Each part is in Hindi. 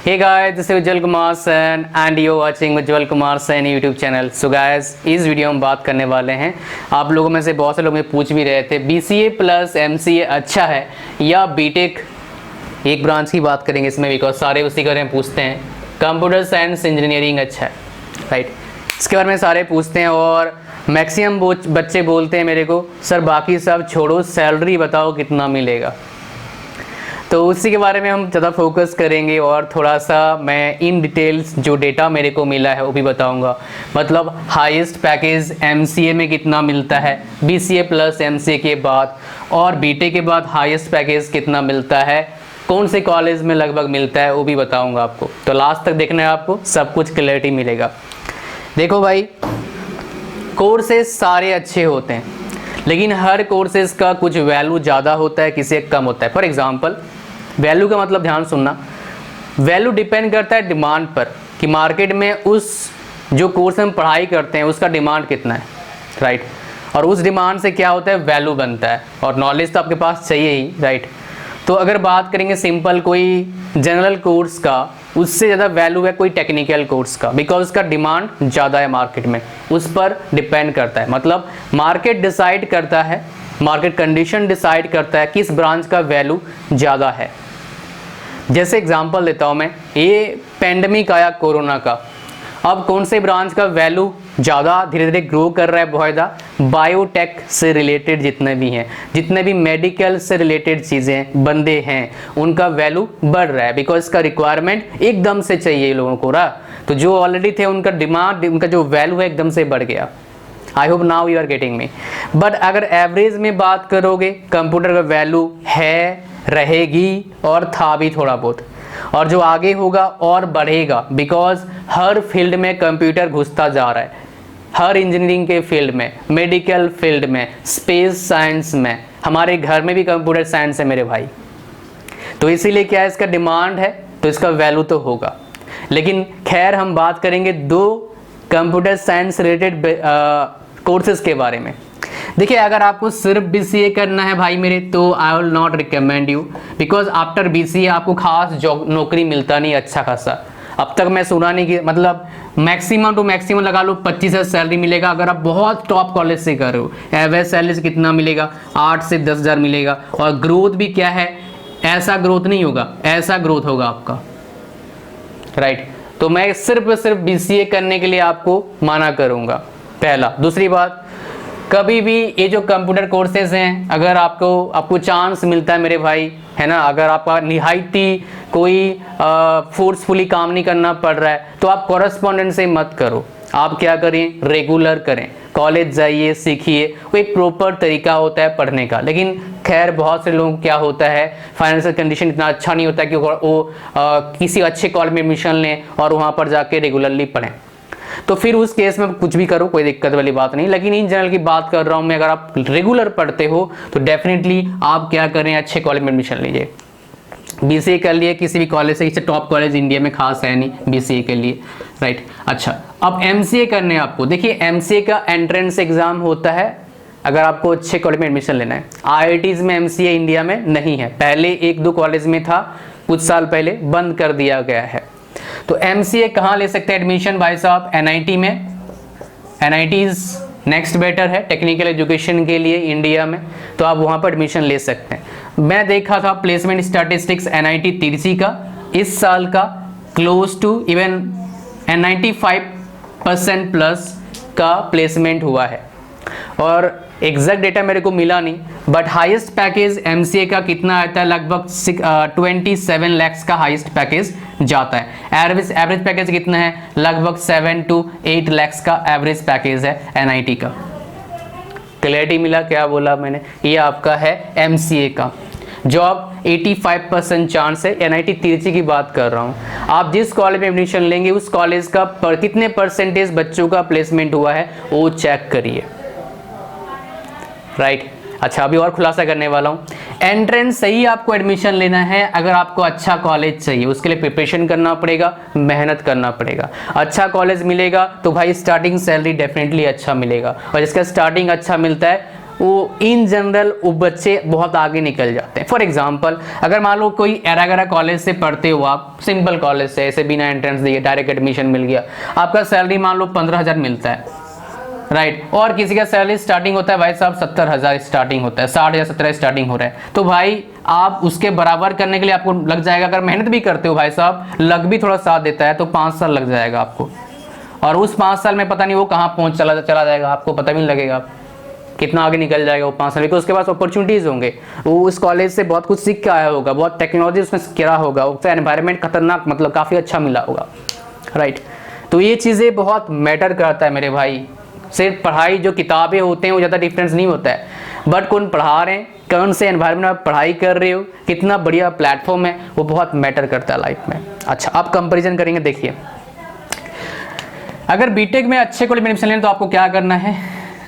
Hey guys, this is Ujjwal Kumar Sain and you watching Ujjwal Kumar Sain YouTube channel. So guys, इस वीडियो में बात करने वाले हैं, आप लोगों में से बहुत से लोग मुझे पूछ भी रहे थे BCA प्लस MCA अच्छा है या बीटेक, एक ब्रांच की बात करेंगे इसमें बिकॉज सारे उसी के बारे में पूछते हैं। कंप्यूटर साइंस इंजीनियरिंग अच्छा है, राइट, इसके बारे में सारे पूछते हैं और मैक्सिमम बच्चे बोलते हैं मेरे को सर बाकी सब छोड़ो, सैलरी बताओ कितना मिलेगा। तो उसी के बारे में हम ज़्यादा फोकस करेंगे और थोड़ा सा मैं इन डिटेल्स जो डेटा मेरे को मिला है वो भी बताऊंगा। मतलब हाईएस्ट पैकेज MCA में कितना मिलता है BCA प्लस MCA के बाद, और BTech के बाद हाईएस्ट पैकेज कितना मिलता है, कौन से कॉलेज में लगभग मिलता है वो भी बताऊंगा आपको। तो लास्ट तक देखना है, आपको सब कुछ क्लैरिटी मिलेगा। देखो भाई, कोर्सेज सारे अच्छे होते हैं लेकिन हर कोर्सेज का कुछ वैल्यू ज़्यादा होता है, किसी कम होता है। फॉर एग्जांपल, वैल्यू का मतलब ध्यान सुनना, वैल्यू डिपेंड करता है डिमांड पर कि मार्केट में उस जो कोर्स हम पढ़ाई करते हैं उसका डिमांड कितना है, राइट, और उस डिमांड से क्या होता है, वैल्यू बनता है। और नॉलेज तो आपके पास चाहिए ही, राइट। तो अगर बात करेंगे सिंपल कोई जनरल कोर्स का, उससे ज़्यादा वैल्यू है कोई टेक्निकल कोर्स का, बिकॉज उसका डिमांड ज़्यादा है मार्केट में, उस पर डिपेंड करता है। मतलब मार्केट डिसाइड करता है, मार्केट कंडीशन डिसाइड करता है किस ब्रांच का वैल्यू ज़्यादा है। जैसे एग्जांपल देता हूँ मैं, ये पेंडेमिक आया कोरोना का, अब कौन से ब्रांच का वैल्यू ज़्यादा धीरे धीरे ग्रो कर रहा है, बहुत ज़्यादा बायोटेक से रिलेटेड जितने भी हैं, जितने भी मेडिकल से रिलेटेड चीज़ें बंदे हैं, उनका वैल्यू बढ़ रहा है बिकॉज इसका रिक्वायरमेंट एकदम से चाहिए लोगों को रहा। तो जो ऑलरेडी थे उनका डिमांड, उनका जो वैल्यू है एकदम से बढ़ गया। I hope now you are getting me. But अगर एवरेज में बात करोगे, कंप्यूटर का वैल्यू है, रहेगी और था भी थोड़ा बहुत, और जो आगे होगा और बढ़ेगा बिकॉज हर फील्ड में कंप्यूटर घुसता जा रहा है, हर इंजीनियरिंग के फील्ड में, मेडिकल फील्ड में, स्पेस साइंस में, हमारे घर में भी कंप्यूटर साइंस है मेरे भाई। तो इसीलिए क्या है, इसका डिमांड है तो इसका वैल्यू तो होगा। लेकिन खैर हम बात करेंगे दो कंप्यूटर साइंस रिलेटेड कोर्सेज के बारे में। देखिए, अगर आपको सिर्फ BCA करना है भाई मेरे, तो I will not recommend you because after BCA आपको खास जॉब नौकरी मिलता नहीं अच्छा खासा। अब तक मैं सुना नहीं कि मतलब मैक्सिमम टू मैक्सिमम लगा लो 25,000 सैलरी मिलेगा अगर आप बहुत टॉप कॉलेज से कर रहे हो। एवरेज सैलरी कितना मिलेगा, 8 से 10,000 मिलेगा। और ग्रोथ भी क्या है, ऐसा ग्रोथ नहीं होगा, ऐसा ग्रोथ होगा आपका, राइट। तो मैं सिर्फ BCA करने के लिए आपको माना करूँगा, पहला। दूसरी बात, कभी भी ये जो कंप्यूटर कोर्सेज हैं, अगर आपको चांस मिलता है मेरे भाई, है ना, अगर आपका निहायती कोई फोर्सफुली काम नहीं करना पड़ रहा है तो आप कॉरेस्पॉन्डेंट से मत करो। आप क्या करें, रेगुलर करें, कॉलेज जाइए, सीखिए। वो एक प्रॉपर तरीका होता है पढ़ने का। लेकिन खैर बहुत से लोगों को क्या होता है, फाइनेंशियल कंडीशन इतना अच्छा नहीं होता कि वो किसी अच्छे कॉलेज में एडमिशन लें और वहाँ पर जाके रेगुलरली पढ़ें। तो फिर उस केस में कुछ भी करो, कोई दिक्कत वाली बात नहीं। लेकिन इन जनरल की बात कर रहा हूँ मैं, अगर आप रेगुलर पढ़ते हो तो डेफिनेटली आप क्या करें, अच्छे कॉलेज में एडमिशन लीजिए। BCA कर लिए किसी भी कॉलेज से, टॉप कॉलेज इंडिया में खास है नहीं BCA के लिए, राइट। अच्छा, अब MCA करने आपको, देखिए MCA का एंट्रेंस एग्जाम होता है अगर आपको अच्छे कॉलेज में एडमिशन लेना है। IITs में MCA इंडिया में नहीं है, पहले 1-2 कॉलेज में था, कुछ साल पहले बंद कर दिया गया है। तो MCA कहाँ ले सकते हैं एडमिशन भाई साहब, NIT में। NITs नेक्स्ट बेटर है टेक्निकल एजुकेशन के लिए इंडिया में, तो आप वहाँ पर एडमिशन ले सकते हैं। मैं देखा था प्लेसमेंट स्टैटिस्टिक्स NIT तिरछी का इस साल का क्लोज टू इवन 95% प्लस का प्लेसमेंट हुआ है। और एग्जैक्ट डेटा मेरे को मिला नहीं, बट हाईएस्ट पैकेज MCA का कितना आता है, लगभग 27 lakhs का हाईएस्ट पैकेज जाता है। एवरेज पैकेज कितना है, लगभग 7 to 8 lakhs का एवरेज पैकेज है NIT का। क्लैरिटी मिला क्या बोला मैंने, ये आपका है MCA का। जॉब 85% चांस है, NIT तिरछी की बात कर रहा हूँ। आप जिस कॉलेज में एडमिशन लेंगे उस कॉलेज का कितने परसेंटेज बच्चों का प्लेसमेंट हुआ है वो चेक करिए, राइट। अच्छा, अभी और खुलासा करने वाला हूँ। एंट्रेंस से ही आपको एडमिशन लेना है अगर आपको अच्छा कॉलेज चाहिए, उसके लिए प्रिपरेशन करना पड़ेगा, मेहनत करना पड़ेगा। अच्छा कॉलेज मिलेगा तो भाई स्टार्टिंग सैलरी डेफिनेटली अच्छा मिलेगा, और जिसका स्टार्टिंग अच्छा मिलता है वो इन जनरल वो बच्चे बहुत आगे निकल जाते हैं। फॉर एग्जांपल अगर मान लो कोई एरागरा कॉलेज से पढ़ते हो आप, सिंपल कॉलेज से ऐसे बिना एंट्रेंस दिए डायरेक्ट एडमिशन मिल गया, आपका सैलरी मान लो 15,000 मिलता है, राइट, और किसी का सैलरी स्टार्टिंग होता है भाई साहब 70,000 स्टार्टिंग होता है, 60 या 17 स्टार्टिंग हो रहा है, तो भाई आप उसके बराबर करने के लिए आपको लग जाएगा, अगर मेहनत भी करते हो भाई साहब, लग भी थोड़ा साथ देता है तो 5 साल लग जाएगा आपको, और उस 5 साल में पता नहीं वो कहाँ पहुँच चला जाएगा, आपको पता भी नहीं लगेगा कितना आगे निकल जाएगा वो 5 साल, क्योंकि उसके पास अपॉर्चुनिटीज़ होंगे, वो उस कॉलेज से बहुत कुछ सीख के आया होगा, बहुत टेक्नोलॉजी उसमें गिरा होगा, उसका एनवायरनमेंट खतरनाक मतलब काफ़ी अच्छा मिला होगा, राइट। तो ये चीज़ें बहुत मैटर करता है मेरे भाई। सिर्फ पढ़ाई जो किताबें होते हैं वो ज़्यादा डिफरेंस नहीं होता है, बट कौन पढ़ा रहे हैं, कौन से एनवायरनमेंट में आप पढ़ाई कर रहे हो, कितना बढ़िया प्लेटफॉर्म है, वो बहुत मैटर करता है लाइफ में। अच्छा, आप कंपैरिजन करेंगे, देखिए अगर बीटेक में अच्छे कॉलेज में एडमिशन लेना तो आपको क्या करना है,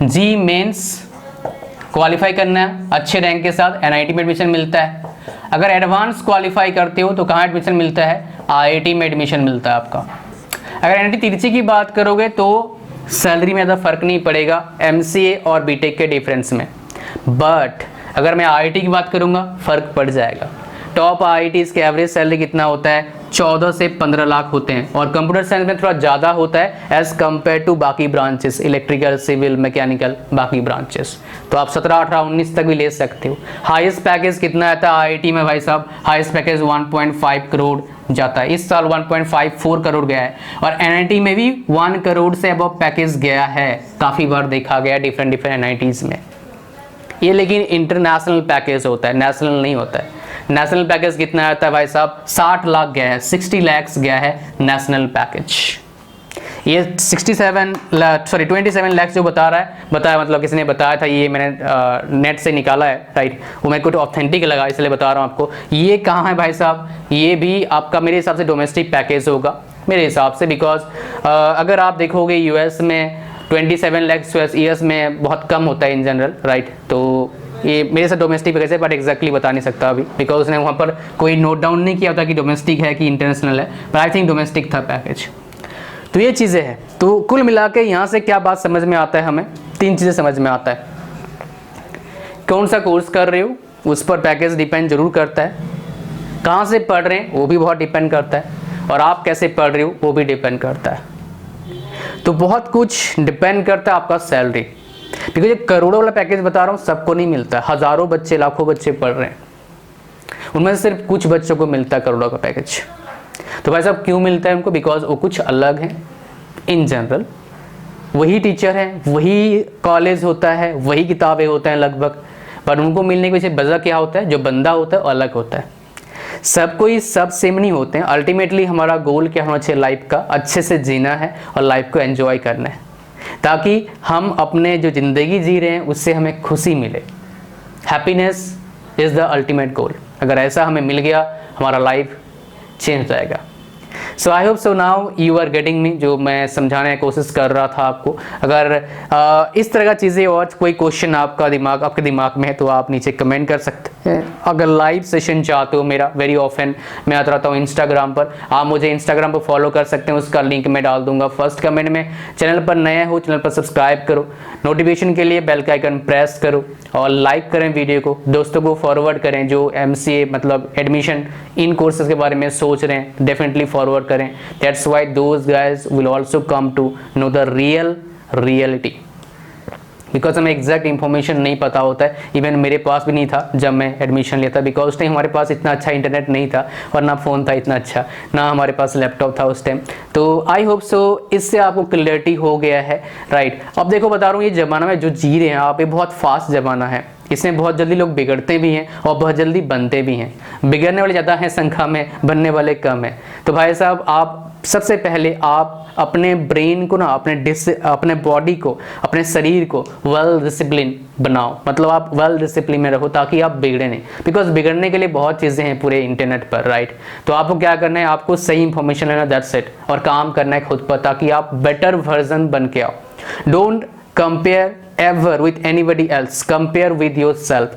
जी मेंस क्वालिफाई करना है अच्छे रैंक के साथ, एनआईटी में एडमिशन मिलता है। अगर एडवांस क्वालिफाई करते हो तो कहाँ एडमिशन मिलता है, आईआईटी में एडमिशन मिलता है आपका। अगर एनआईटी तिरछी की बात करोगे तो सैलरी में ज़्यादा फर्क नहीं पड़ेगा एमसीए और बीटेक के डिफरेंस में, बट अगर मैं आईआईटी की बात करूँगा फर्क पड़ जाएगा। टॉप आईआईटीज के एवरेज सैलरी कितना होता है, 14 से 15 लाख होते हैं, और कंप्यूटर साइंस में थोड़ा ज़्यादा होता है एज कम्पेयर टू बाकी ब्रांचेस, इलेक्ट्रिकल, सिविल, मैकेनिकल, बाकी ब्रांचेस। तो आप 17, 18, 19 तक भी ले सकते हो। हाईएस्ट पैकेज कितना आता है आईआईटी में भाई साहब, हाईएस्ट पैकेज 1.5 करोड़ जाता है, इस साल 1.54 करोड़ गया है, और एनआईटी में भी 1 करोड़ से अबव पैकेज गया है, काफ़ी बार देखा गया डिफरेंट एनआईटीज में। ये लेकिन इंटरनेशनल पैकेज होता है, नेशनल नहीं होता है। नेशनल पैकेज कितना आता है भाई साहब, 60 लाख गया है, 60 lakhs गया है नेशनल पैकेज। ये 27 lakhs जो बताया मतलब किसी ने बताया था, ये मैंने नेट से निकाला है, राइट, वो मेरे को तो ऑथेंटिक लगा इसलिए बता रहा हूँ आपको। ये कहाँ है भाई साहब, ये भी आपका मेरे हिसाब से डोमेस्टिक पैकेज होगा मेरे हिसाब से, बिकॉज अगर आप देखोगे यूएस में 27 lakhs यूएस में बहुत कम होता है इन जनरल, राइट। तो ये मेरे साथ डोमेस्टिक पैकेज है, बट एग्जैक्टली बता नहीं सकता अभी, बिकॉज उसने वहाँ पर कोई नोट डाउन नहीं किया होता कि डोमेस्टिक है कि इंटरनेशनल है, बट आई थिंक डोमेस्टिक था पैकेज। तो ये चीज़ें हैं। तो कुल मिला के यहाँ से क्या बात समझ में आता है, हमें 3 चीज़ें समझ में आता है। कौन सा कोर्स कर रहे हो उस पर पैकेज डिपेंड जरूर करता है, कहाँ से पढ़ रहे हैं वो भी बहुत डिपेंड करता है, और आप कैसे पढ़ रहे हो वो भी डिपेंड करता है। तो बहुत कुछ डिपेंड करता है आपका सैलरी, क्योंकि जो करोड़ों वाला पैकेज बता रहा हूँ सबको नहीं मिलता है, हज़ारों बच्चे, लाखों बच्चे पढ़ रहे हैं, उनमें से सिर्फ कुछ बच्चों को मिलता है करोड़ों का पैकेज। तो भाई साहब क्यों मिलता है उनको, बिकॉज वो कुछ अलग हैं इन जनरल, वही टीचर हैं, वही कॉलेज होता है, वही किताबें होते हैं लगभग, पर उनको मिलने की वजह क्या होता है, जो बंदा होता है वो अलग होता है। सब कोई सब सेम नहीं होते हैं। अल्टीमेटली हमारा गोल क्या होना चाहिए लाइफ का, अच्छे से जीना है और लाइफ को एंजॉय करना है, ताकि हम अपने जो ज़िंदगी जी रहे हैं उससे हमें खुशी मिले। Happiness is the ultimate goal. अगर ऐसा हमें मिल गया हमारा लाइफ चेंज हो जाएगा। So I hope so now you are getting me, जो मैं समझाने की कोशिश कर रहा था आपको। अगर इस तरह का चीज़ें और कोई क्वेश्चन आपके दिमाग में है तो आप नीचे कमेंट कर सकते हैं। अगर लाइव सेशन चाहते हो मेरा, वेरी ऑफन मैं आता रहता हूँ इंस्टाग्राम पर, आप मुझे इंस्टाग्राम पर फॉलो कर सकते हैं, उसका लिंक मैं डाल दूंगा फर्स्ट कमेंट में। चैनल पर नए हो चैनल पर सब्सक्राइब करो, नोटिफिकेशन के लिए बेल का आइकन प्रेस करो, और लाइक करें वीडियो को, दोस्तों को फॉरवर्ड करें जो एमसीए मतलब एडमिशन इन कोर्सेज के बारे में सोच रहे हैं, डेफिनेटली फॉरवर्ड करें। That's why those guys will also come to know the reality, because हमें एग्जैक्ट इन्फॉर्मेशन नहीं पता होता है। इवन मेरे पास भी नहीं था जब मैं एडमिशन लिया था, बिकॉज उस टाइम हमारे पास इतना अच्छा इंटरनेट नहीं था, और ना फ़ोन था इतना अच्छा, ना हमारे पास लैपटॉप था उस टाइम। तो आई होप सो इससे आपको क्लियरिटी हो गया है, राइट। अब देखो बता रहा हूँ, ये ज़माना में जो जी रहे हैं आप, ये बहुत फास्ट ज़माना है, इसमें बहुत जल्दी लोग बिगड़ते भी हैं और बहुत जल्दी बनते भी हैं। बिगड़ने वाले ज़्यादा हैं संख्या में, बनने वाले कम हैं। तो भाई साहब आप सबसे पहले आप अपने ब्रेन को ना, अपने बॉडी को, अपने शरीर को वेल डिसिप्लिन बनाओ, मतलब आप वेल डिसिप्लिन में रहो ताकि आप बिगड़े नहीं, बिकॉज बिगड़ने के लिए बहुत चीज़ें हैं पूरे इंटरनेट पर, राइट। तो आपको क्या करना है, आपको सही इंफॉर्मेशन लेना, दैट्स इट, और काम करना है खुद पर ताकि आप बेटर वर्जन बन के आओ। Don't compare ever with anybody else, compare with yourself।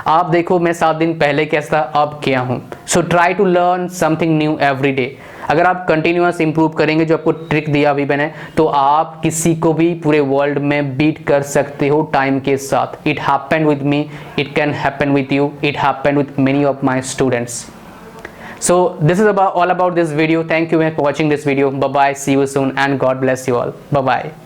आप देखो मैं 7 दिन पहले कैसा था, अब क्या हूँ। So try to learn something new every day। अगर आप कंटिन्यूअस इंप्रूव करेंगे जो आपको ट्रिक दिया अभी मैंने, तो आप किसी को भी पूरे वर्ल्ड में बीट कर सकते हो टाइम के साथ। It happened with me, it can happen with you, it happened with many of my students. So this is all about this video. Thank you for watching this video. Bye bye, see you soon, and God bless you all. Bye bye.